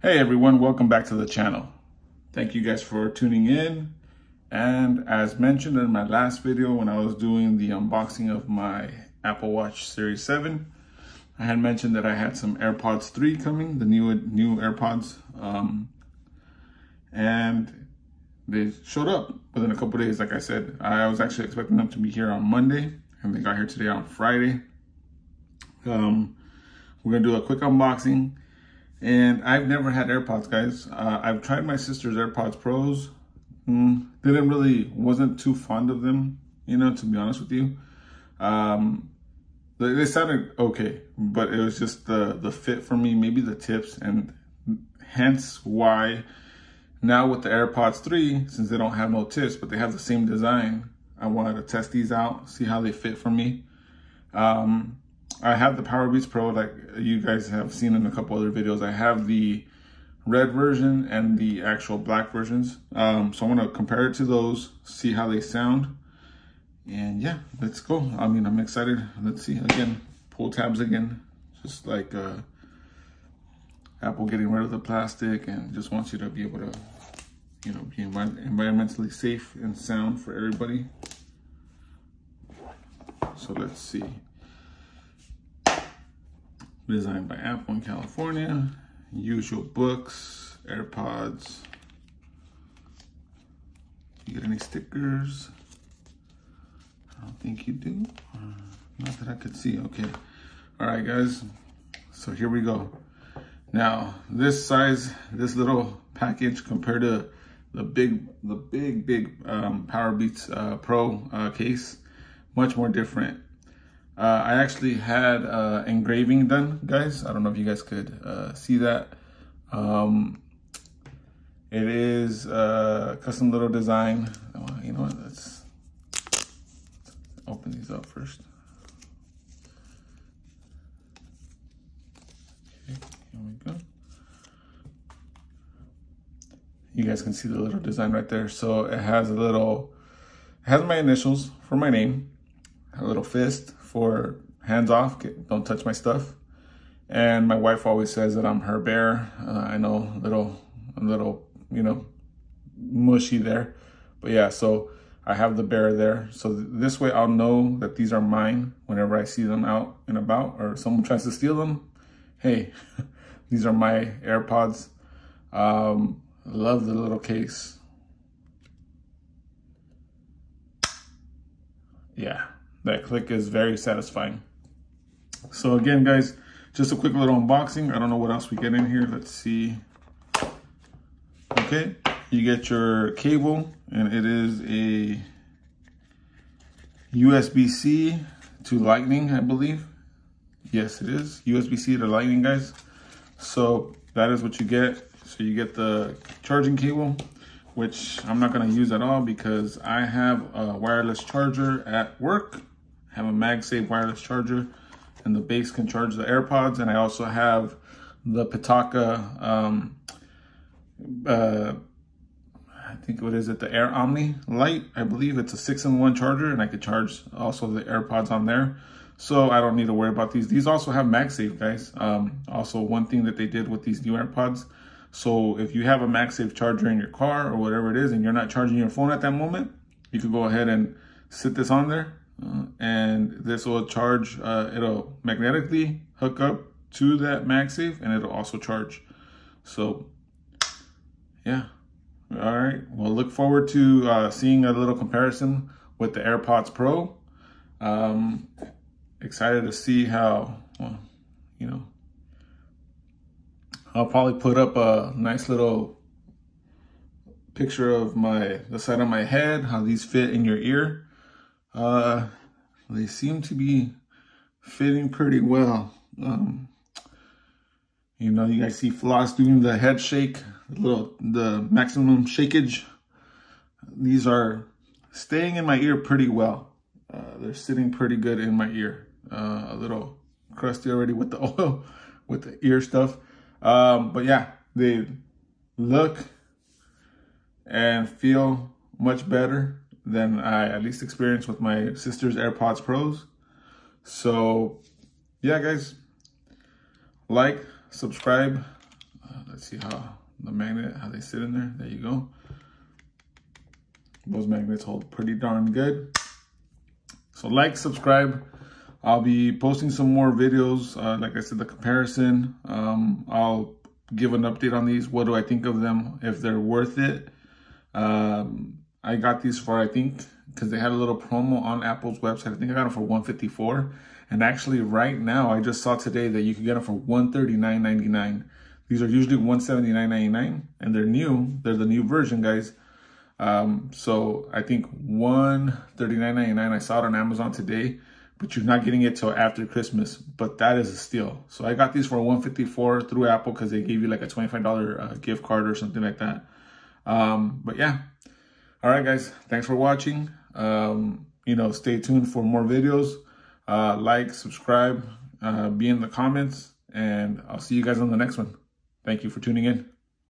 Hey everyone, welcome back to the channel. Thank you guys for tuning in. And as mentioned in my last video when I was doing the unboxing of my Apple Watch Series 7, I had mentioned that I had some AirPods 3 coming, the new AirPods. And they showed up within a couple days. Like I said, I was actually expecting them to be here on Monday, and they got here today on Friday. We're gonna do a quick unboxing. And I've never had AirPods, guys. I've tried my sister's AirPods Pros. Wasn't too fond of them, to be honest with you. They sounded okay, but it was just the fit for me, maybe the tips, and hence why now with the AirPods 3, since they don't have no tips, but they have the same design, I wanted to test these out, see how they fit for me. I have the Powerbeats Pro, like you guys have seen in a couple other videos. I have the red version and the actual black versions. So I want to compare it to those, see how they sound. And yeah, let's go. I'm excited. Let's see. Again, pull tabs again. Just like Apple getting rid of the plastic and just wants you to be able to, be environmentally safe and sound for everybody. So let's see. Designed by Apple in California. Usual books, AirPods. You get any stickers? I don't think you do. Not that I could see. Okay. All right, guys. So here we go. Now, this size, this little package compared to the big Powerbeats Pro case, much more different. I actually had engraving done, guys. I don't know if you guys could see that. It is a custom little design. You know what? Let's open these up first. Okay, here we go. You guys can see the little design right there. So it has my initials for my name, a little fist for hands off, don't touch my stuff. And my wife always says that I'm her bear. I know, a little, mushy there. But yeah, so I have the bear there. So this way I'll know that these are mine whenever I see them out and about or someone tries to steal them. Hey, these are my AirPods. Love the little case. Yeah. That click is very satisfying. So again, guys, just a quick little unboxing. I don't know what else we get in here. Let's see. Okay, you get your cable, and it is a USB-C to Lightning, I believe. Yes, it is USB-C to Lightning, guys. So that is what you get. So you get the charging cable, which I'm not going to use at all because I have a wireless charger at work. I have a MagSafe wireless charger, and the base can charge the AirPods. And I also have the Pitaka, I think what is it, the Air Omni Light. I believe it's a 6-in-1 charger, and I could charge also the AirPods on there. So I don't need to worry about these. These also have MagSafe, guys. Also, one thing that they did with these new AirPods. So if you have a MagSafe charger in your car or whatever it is, and you're not charging your phone at that moment, you could go ahead and sit this on there. And this will charge, it'll magnetically hook up to that MagSafe, and it'll also charge. So yeah, all right, well, look forward to seeing a little comparison with the AirPods Pro. Excited to see how, I'll probably put up a nice little picture of the side of my head, how these fit in your ear. They seem to be fitting pretty well. You guys see Floss doing the head shake, the maximum shakeage. These are staying in my ear pretty well. They're sitting pretty good in my ear. A little crusty already with the oil, with the ear stuff. But yeah, they look and feel much better than I at least experienced with my sister's AirPods Pros. So yeah, guys, like, subscribe, let's see how the magnet, how they sit in there. There you go. Those magnets hold pretty darn good. So like, subscribe. I'll be posting some more videos. Like I said, the comparison. I'll give an update on these. What do I think of them? If they're worth it. I got these for, I think, because they had a little promo on Apple's website. I think I got them for $154. And actually right now, I just saw today that you can get them for $139.99. These are usually $179.99 and they're new. They're the new version, guys. So I think $139.99. I saw it on Amazon today, but you're not getting it till after Christmas. But that is a steal. So I got these for $154 through Apple because they gave you like a $25 gift card or something like that. But yeah. All right, guys. Thanks for watching. Stay tuned for more videos. Like, subscribe, be in the comments, and I'll see you guys on the next one. Thank you for tuning in.